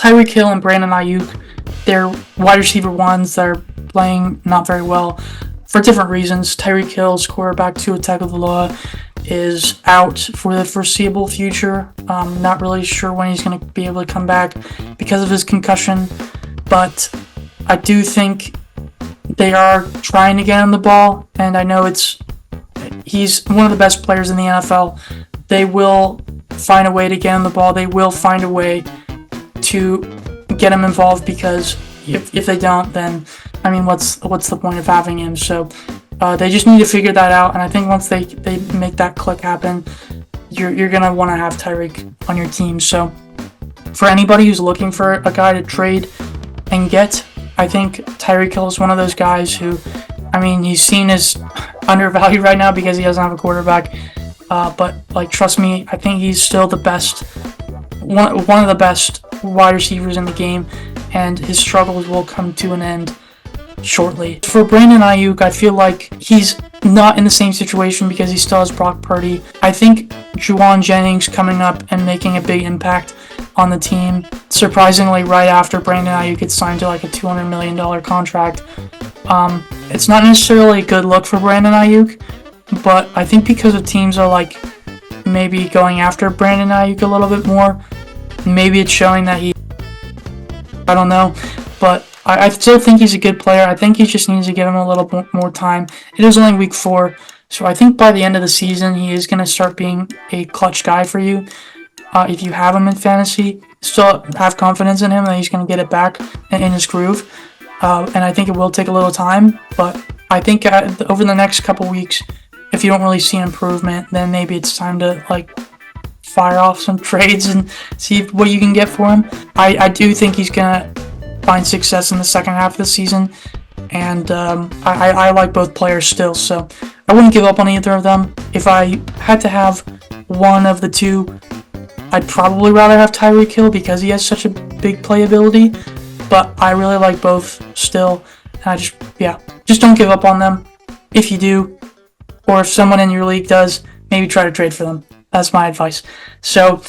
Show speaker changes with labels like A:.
A: Tyreek Hill and Brandon Aiyuk, they're wide receiver ones that are playing not very well for different reasons. Tyreek Hill's quarterback Tua Tagovailoa is out for the foreseeable future. Not really sure when he's going to be able to come back because of his concussion, but I do think they are trying to get him the ball, and I know he's one of the best players in the NFL. They will find a way to get him the ball. They will find a way to get him involved, because if they don't, then I mean, what's the point of having him? So they just need to figure that out, and I think once they make that click happen, you're gonna want to have Tyreek on your team. So for anybody who's looking for a guy to trade and get, I think Tyreek Hill is one of those guys who, I mean, he's seen as undervalued right now because he doesn't have a quarterback. But like, trust me, I think he's still the best, one of the best wide receivers in the game, and his struggles will come to an end shortly. For Brandon Aiyuk, I feel like he's not in the same situation because he still has Brock Purdy. I think Juwan Jennings coming up and making a big impact on the team, surprisingly right after Brandon Aiyuk gets signed to like a $200 million contract. It's not necessarily a good look for Brandon Aiyuk, but I think because of teams are like maybe going after Brandon Aiyuk a little bit more, maybe it's showing that I don't know, but I still think he's a good player. I think he just needs to give him a little bit more time. It is only week 4, so I think by the end of the season, he is going to start being a clutch guy for you. If you have him in fantasy, still have confidence in him that he's going to get it back in his groove. And I think it will take a little time, but I think over the next couple weeks, if you don't really see improvement, then maybe it's time to like fire off some trades and see what you can get for him. I do think he's going to find success in the second half of the season, and I like both players still, so I wouldn't give up on either of them. If I had to have one of the two, I'd probably rather have Tyreek Hill because he has such a big playability, but I really like both still, and I just don't give up on them. If you do, or if someone in your league does, maybe try to trade for them. That's my advice. So